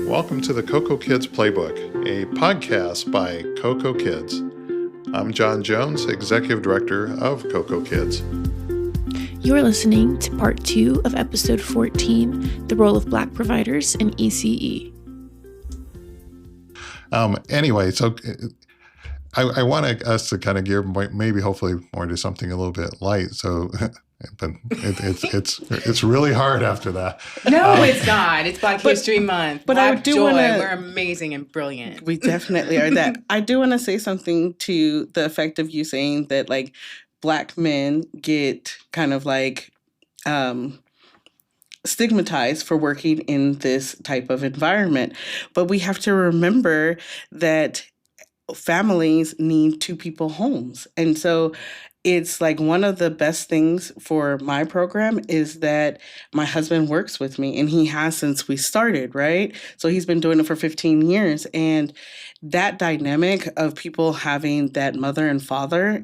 Welcome to the Cocoa Kids Playbook, a podcast by Cocoa Kids. I'm John Jones, Executive Director of Cocoa Kids. You're listening to part 2 of episode 14, The Role of Black Providers in ECE. Anyway, so I want us to kind of gear maybe hopefully more to something a little bit light. So, but it's really hard after that. No, it's not. It's Black History Month. But Black I do joy. wanna- We're amazing and brilliant. We definitely are that. I do want to say something to the effect of you saying that like Black men get kind of like stigmatized for working in this type of environment. But we have to remember that families need two people homes. And so it's like one of the best things for my program is that my husband works with me, and he has since we started, right? So he's been doing it for 15 years. And that dynamic of people having that mother and father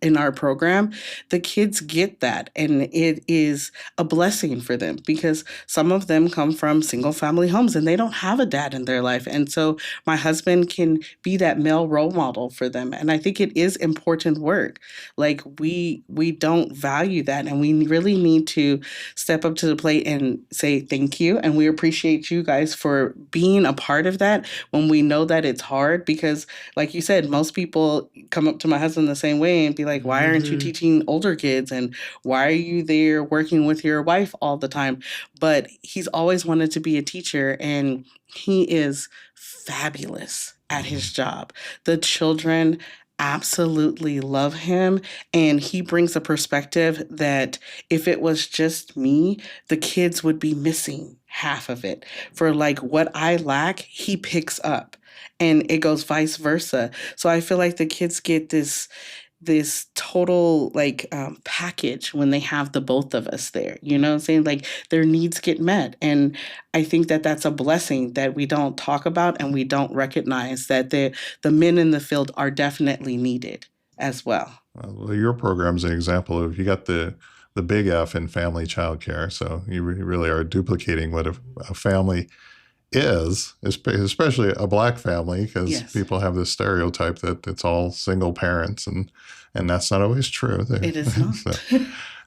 in our program, the kids get that. And it is a blessing for them because some of them come from single family homes and they don't have a dad in their life. And so my husband can be that male role model for them. And I think it is important work. Like we don't value that. And we really need to step up to the plate and say thank you. And we appreciate you guys for being a part of that when we know that it's hard. Because like you said, most people come up to my husband the same way and be like, why aren't you teaching older kids? And why are you there working with your wife all the time? But he's always wanted to be a teacher, and he is fabulous at his job. The children absolutely love him, and he brings a perspective that if it was just me, the kids would be missing half of it. For like what I lack, he picks up, and it goes vice versa. So I feel like the kids get this total like package when they have the both of us there, you know what I'm saying? Like their needs get met. And I think that that's a blessing that we don't talk about, and we don't recognize that the men in the field are definitely needed as well. Well, your program's an example of you got the big F in family child care. So you really are duplicating what a family is, especially a Black family, because Yes. people have this stereotype that it's all single parents, and that's not always true. It is not.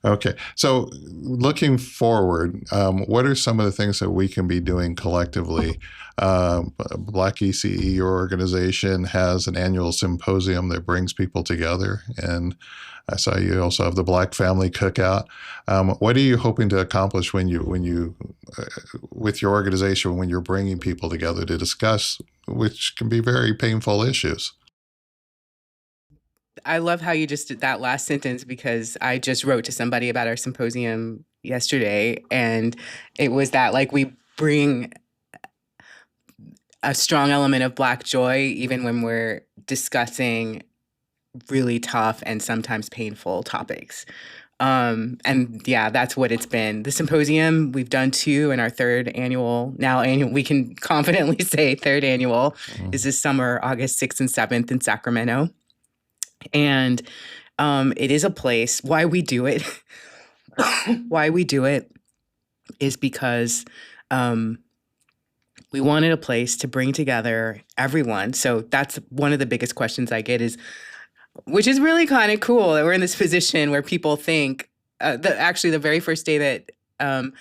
Okay. So looking forward, what are some of the things that we can be doing collectively? Black ECE, your organization, has an annual symposium that brings people together. And I saw you also have the Black Family Cookout. What are you hoping to accomplish when you with your organization, when you're bringing people together to discuss, which can be very painful issues? I love how you just did that last sentence, because I just wrote to somebody about our symposium yesterday, and it was that like we bring a strong element of Black joy even when we're discussing really tough and sometimes painful topics. And yeah, that's what it's been. The symposium, we've done 2, and our third annual, we can confidently say third annual, is this summer, August 6th and 7th in Sacramento. And it is a place. Why we do it is because we wanted a place to bring together everyone. So that's one of the biggest questions I get is, which is really kind of cool that we're in this position where people think, actually the very first day that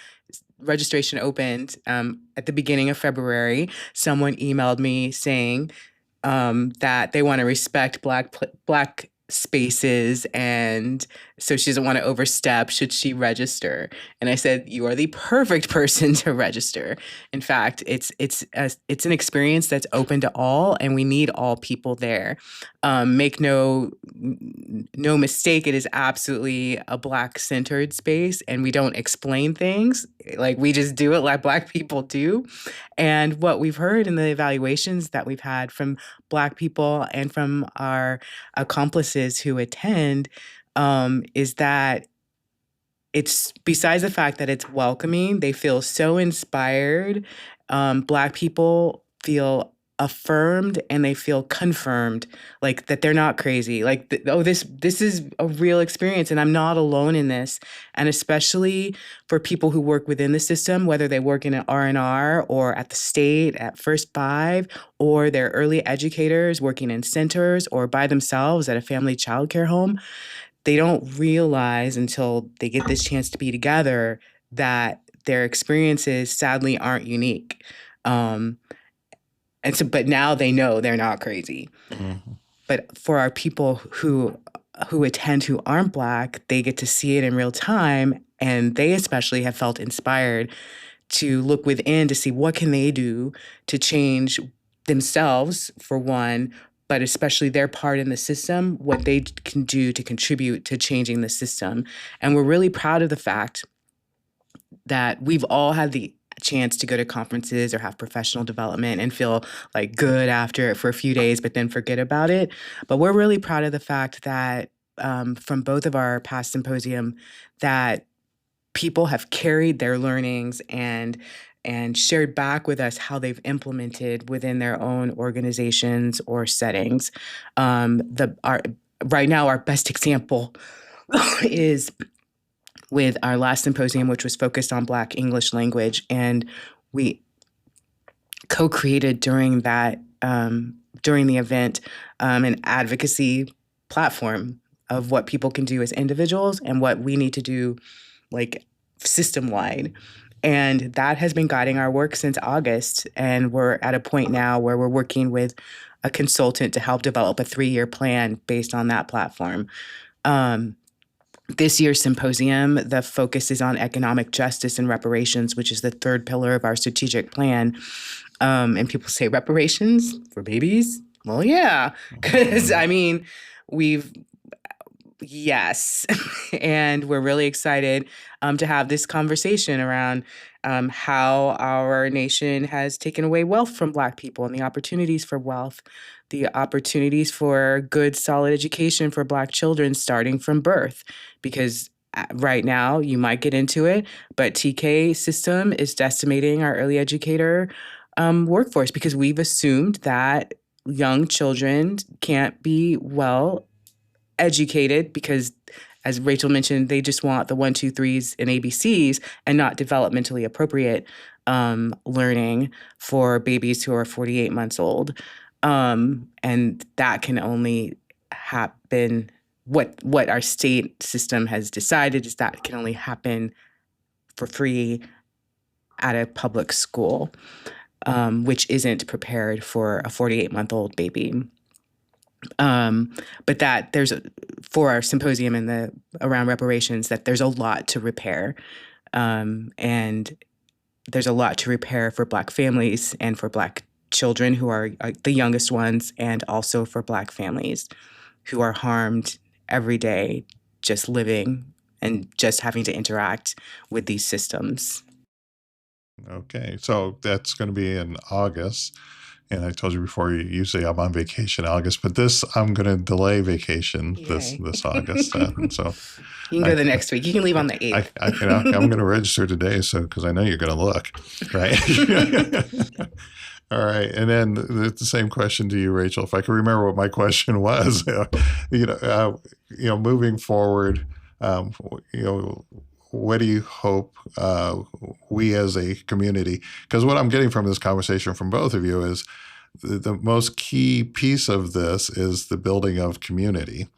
registration opened at the beginning of February, someone emailed me saying that they want to respect Black spaces, and so she doesn't want to overstep. Should she register? And I said, you are the perfect person to register. In fact, it's an experience that's open to all, and we need all people there. Make no mistake, it is absolutely a Black-centered space, and we don't explain things. Like, we just do it like Black people do. And what we've heard in the evaluations that we've had from Black people and from our accomplices who attend is that it's, besides the fact that it's welcoming, they feel so inspired. Black people feel affirmed and they feel confirmed, like that they're not crazy, like this is a real experience and I'm not alone in this. And especially for people who work within the system, whether they work in an R&R or at the state at First Five, or they're early educators working in centers or by themselves at a family childcare home, they don't realize until they get this chance to be together that their experiences sadly aren't unique. And so, but now they know they're not crazy. Mm-hmm. But for our people who attend who aren't Black, they get to see it in real time, and they especially have felt inspired to look within to see what can they do to change themselves, for one, but especially their part in the system, what they can do to contribute to changing the system. And we're really proud of the fact that we've all had the chance to go to conferences or have professional development and feel like good after it for a few days, but then forget about it. But we're really proud of the fact that from both of our past symposium, that people have carried their learnings and shared back with us how they've implemented within their own organizations or settings. Right now, our best example is with our last symposium, which was focused on Black English language. And we co-created during the event, an advocacy platform of what people can do as individuals and what we need to do like system-wide. And that has been guiding our work since August. And we're at a point now where we're working with a consultant to help develop a 3-year plan based on that platform. This year's symposium, the focus is on economic justice and reparations, which is the third pillar of our strategic plan. And people say, reparations for babies? Well, yeah, because I mean, yes. And we're really excited to have this conversation around how our nation has taken away wealth from Black people and the opportunities for wealth, the opportunities for good, solid education for Black children starting from birth. Because right now, you might get into it, but TK system is decimating our early educator workforce because we've assumed that young children can't be well educated because, as Rachel mentioned, they just want the 1, 2, 3s and ABCs and not developmentally appropriate learning for babies who are 48 months old. And that can only happen. What our state system has decided is that can only happen for free at a public school, which isn't prepared for a 48-month-old baby. But that for our symposium and around reparations, that there's a lot to repair. And there's a lot to repair for Black families and for Black children who are the youngest ones, and also for Black families who are harmed every day just living and just having to interact with these systems. Okay, so that's going to be in August. And I told you before, usually I'm on vacation in August, but I'm going to delay vacation this August. So you can go the next week. You can leave on the 8th. I'm going to register today, because I know you're going to look, right? All right. And then the same question to you, Rachel, if I can remember what my question was, moving forward, what do you hope we as a community, because what I'm getting from this conversation from both of you is the most key piece of this is the building of community,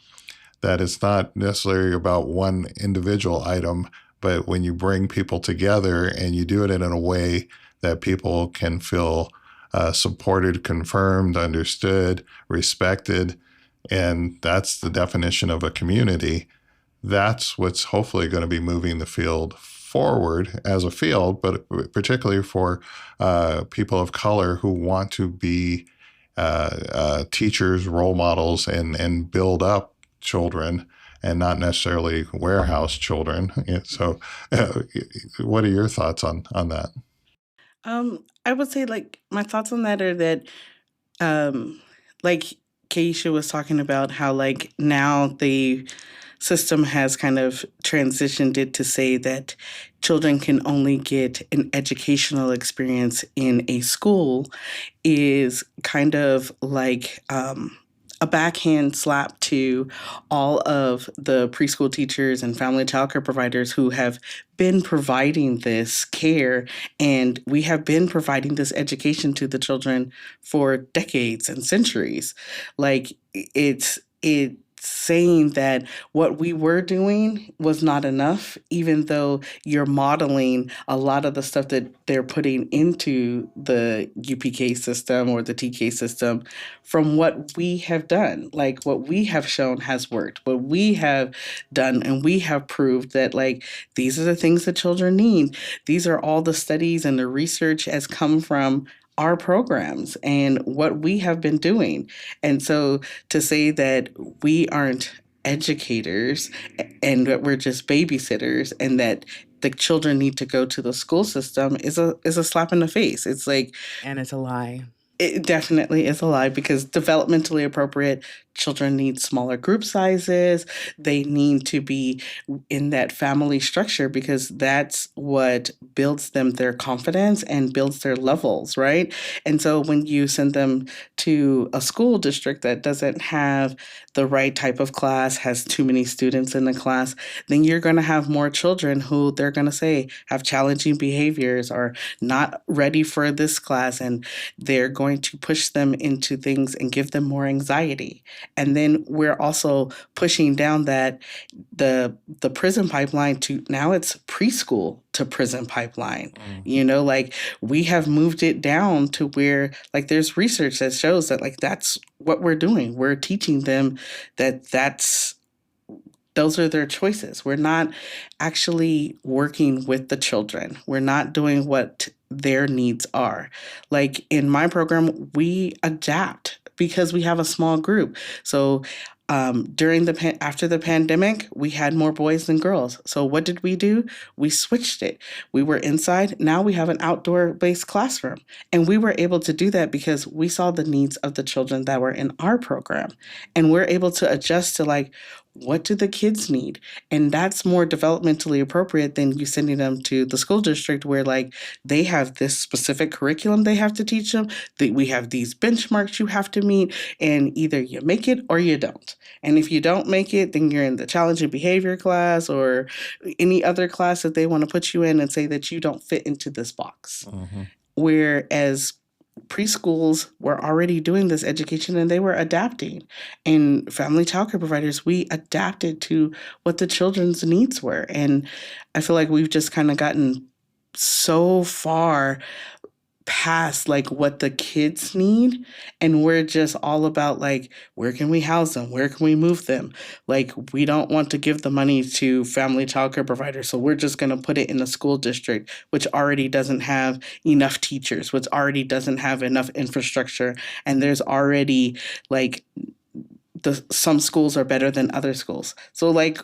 that it's not necessarily about one individual item, but when you bring people together and you do it in a way that people can feel supported, confirmed, understood, respected, and that's the definition of a community. That's what's hopefully going to be moving the field forward as a field, but particularly for people of color who want to be teachers, role models, and build up children and not necessarily warehouse children. So what are your thoughts on that? I would say, my thoughts on that are that, like Keisha was talking about, how, now they system has kind of transitioned it to say that children can only get an educational experience in a school is kind of like a backhand slap to all of the preschool teachers and family childcare providers who have been providing this care, and we have been providing this education to the children for decades and centuries. Like it's saying that what we were doing was not enough, even though you're modeling a lot of the stuff that they're putting into the UPK system or the TK system from what we have done. Like what we have shown has worked, what we have done, and we have proved that like these are the things that children need. These are all the studies and the research has come from our programs and what we have been doing. And so to say that we aren't educators and that we're just babysitters and that the children need to go to the school system is a slap in the face. It's like And it's a lie. it definitely is a lie because developmentally appropriate children need smaller group sizes. They need to be in that family structure because that's what builds them their confidence and builds their levels, right? And so when you send them to a school district that doesn't have the right type of class, has too many students in the class, then you're going to have more children who they're going to say have challenging behaviors or not ready for this class, and they're going to push them into things and give them more anxiety. And then we're also pushing down that the prison pipeline to now it's preschool to prison pipeline. Like we have moved it down to where like there's research that shows that like that's what we're doing. We're teaching them that those are their choices. We're not actually working with the children. We're not doing what their needs are. Like in my program, we adapt because we have a small group. So after the pandemic, we had more boys than girls. So what did we do? We switched it. We were inside. Now we have an outdoor-based classroom. And we were able to do that because we saw the needs of the children that were in our program. And we're able to adjust to like, what do the kids need? And that's more developmentally appropriate than you sending them to the school district where like they have this specific curriculum they have to teach them. That we have these benchmarks you have to meet, and either you make it or you don't. And if you don't make it, then you're in the challenging behavior class or any other class that they want to put you in and say that you don't fit into this box. Whereas preschools were already doing this education and they were adapting. And family childcare providers, we adapted to what the children's needs were. And I feel like we've just kind of gotten so far past like what the kids need, and we're just all about like where can we house them, where can we move them. Like we don't want to give the money to family childcare providers, so we're just going to put it in a school district which already doesn't have enough teachers, which already doesn't have enough infrastructure, and there's already like some schools are better than other schools. So like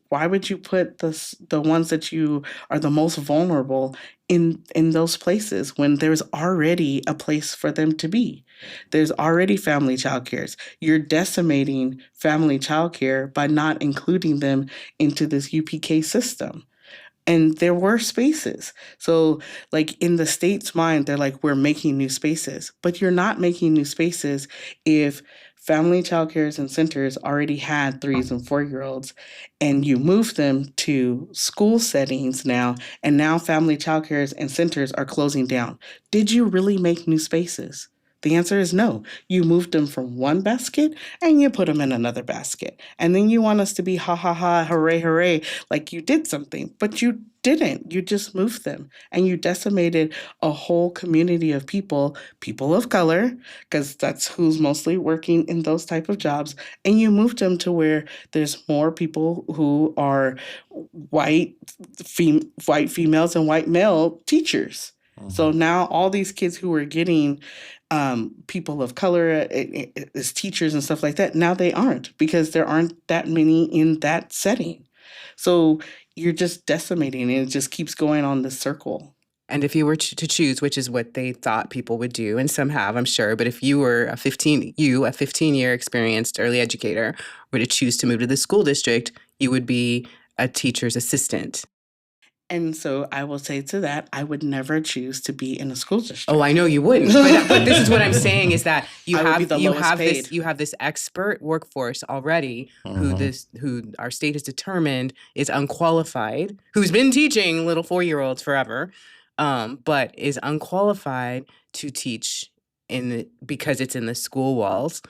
why would you put the ones that you are the most vulnerable in those places when there's already a place for them to be? There's already family child cares. You're decimating family child care by not including them into this UPK system. And there were spaces. So like in the state's mind, they're like, we're making new spaces. But you're not making new spaces if family child cares and centers already had 3 and 4-year-olds and you move them to school settings now, and now family child cares and centers are closing down. Did you really make new spaces? The answer is no. You moved them from one basket and you put them in another basket. And then you want us to be ha ha ha, hooray, hooray, like you did something, but you didn't. You just moved them and you decimated a whole community of people of color, because that's who's mostly working in those type of jobs. And you moved them to where there's more people who are white females and white male teachers. So now all these kids who were getting people of color as teachers and stuff like that, now they aren't, because there aren't that many in that setting. So you're just decimating, and it just keeps going on this circle. And if you were to choose, which is what they thought people would do, and some have, I'm sure, but if you were a 15-year experienced early educator, were to choose to move to the school district, you would be a teacher's assistant. And so I will say to that, I would never choose to be in a school district. Oh, I know you wouldn't. But this is what I'm saying is that you I would be the lowest paid. you have this expert workforce already who our state has determined is unqualified, who's been teaching little 4-year-olds forever, but is unqualified to teach because it's in the school walls.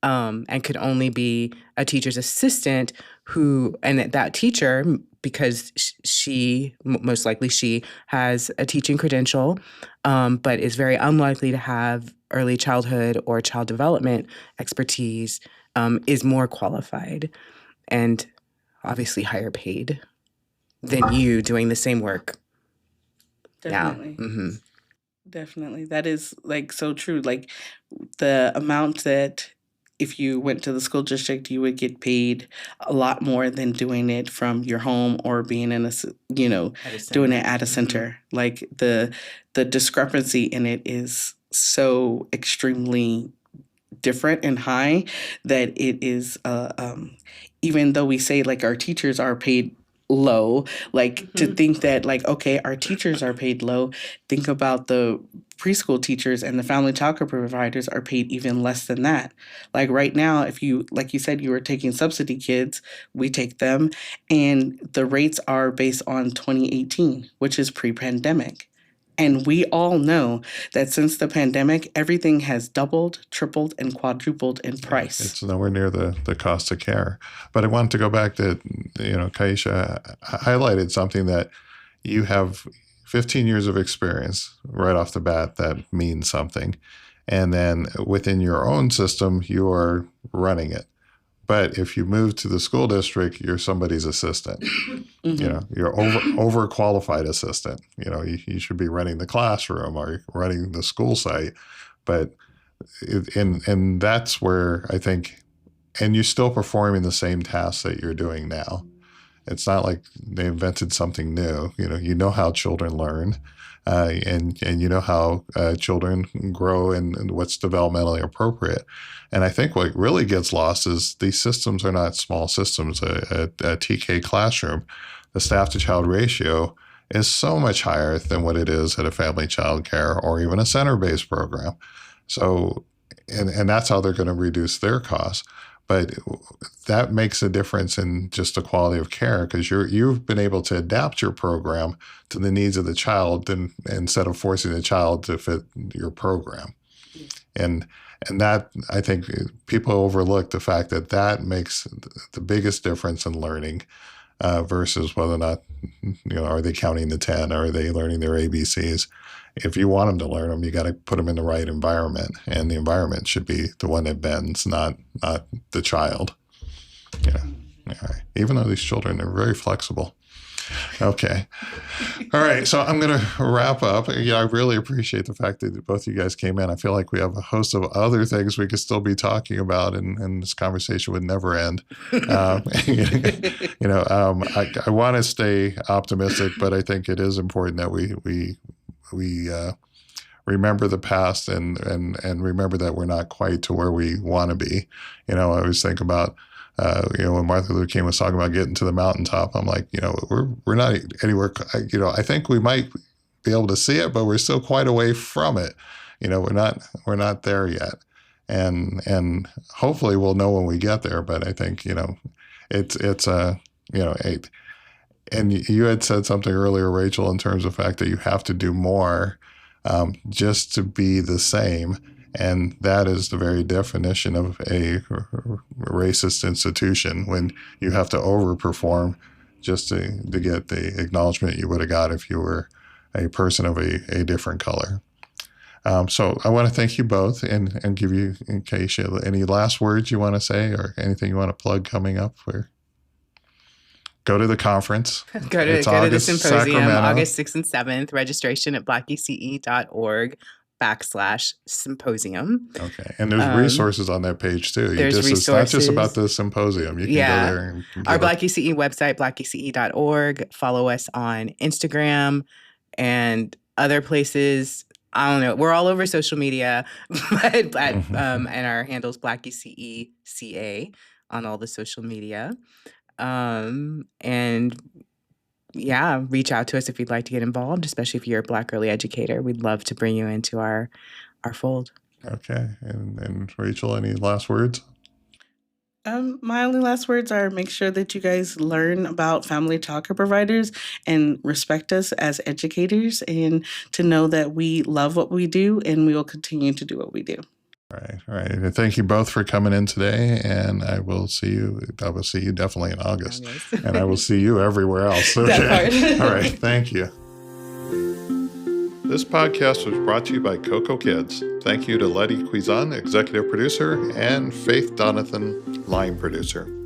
And could only be a teacher's assistant and that teacher, because most likely she has a teaching credential, but is very unlikely to have early childhood or child development expertise, is more qualified and obviously higher paid than you doing the same work. Definitely. Yeah. Mm-hmm. Definitely. That is like so true. Like the amount that if you went to the school district, you would get paid a lot more than doing it from your home or being in doing it at a center. Like the discrepancy in it is so extremely different and high that it is even though we say like our teachers are paid low, like to think that like, okay, our teachers are paid low, think about the preschool teachers and the family childcare providers are paid even less than that. Like right now, if you, like you said, you were taking subsidy kids, we take them, and the rates are based on 2018, which is pre-pandemic. And we all know that since the pandemic, everything has doubled, tripled, and quadrupled in price. It's nowhere near the cost of care. But I wanted to go back to, Keisha highlighted something that you have 15 years of experience right off the bat. That means something. And then within your own system, you are running it. But if you move to the school district, you're somebody's assistant. You're overqualified assistant. You should be running the classroom or running the school site. But and that's where I think, and you're still performing the same tasks that you're doing now. It's not like they invented something new. You know how children learn, and you know how children grow and what's developmentally appropriate. And I think what really gets lost is these systems are not small systems. A TK classroom, the staff to child ratio is so much higher than what it is at a family child care or even a center-based program. So, and that's how they're going to reduce their costs. But that makes a difference in just the quality of care because you've been able to adapt your program to the needs of the child instead of forcing the child to fit your program. And that, I think people overlook the fact that makes the biggest difference in learning versus whether or not, are they counting the 10? Are they learning their ABCs? If you want them to learn them, you got to put them in the right environment, and the environment should be the one that bends, not the child. Even though these children are very flexible. Okay. All right. So I'm going to wrap up. I really appreciate the fact that both of you guys came in. I feel like we have a host of other things we could still be talking about, and this conversation would never end. I want to stay optimistic, but I think it is important that we remember the past and remember that we're not quite to where we want to be. I always think about, when Martin Luther King was talking about getting to the mountaintop, I'm like, we're not anywhere. I think we might be able to see it, but we're still quite away from it. We're not there yet, and hopefully we'll know when we get there. But I think and you had said something earlier, Rachel, in terms of the fact that you have to do more just to be the same. And that is the very definition of a racist institution, when you have to overperform just to get the acknowledgement you would have got if you were a person of a different color. So I want to thank you both and give you, Keisha, any last words you want to say or anything you want to plug coming up for? Go to the conference. Go to the symposium, Sacramento. August 6th and 7th. Registration at blackece.org/symposium. Okay. And there's resources on that page too. It's not just about the symposium. You can go there. And our Black ECE website, blackece.org. Follow us on Instagram and other places, I don't know. We're all over social media, but and our handle's Black ECE on all the social media. And yeah, reach out to us if you'd like to get involved, especially if you're a Black early educator. We'd love to bring you into our fold. Okay. And Rachel, any last words? My only last words are make sure that you guys learn about family childcare providers and respect us as educators, and to know that we love what we do and we will continue to do what we do. All right. And thank you both for coming in today. And I will see you definitely in August. And I will see you everywhere else. Okay. All right. Thank you. This podcast was brought to you by Coco Kids. Thank you to Letty Cuizan, executive producer, and Faith Donathan, line producer.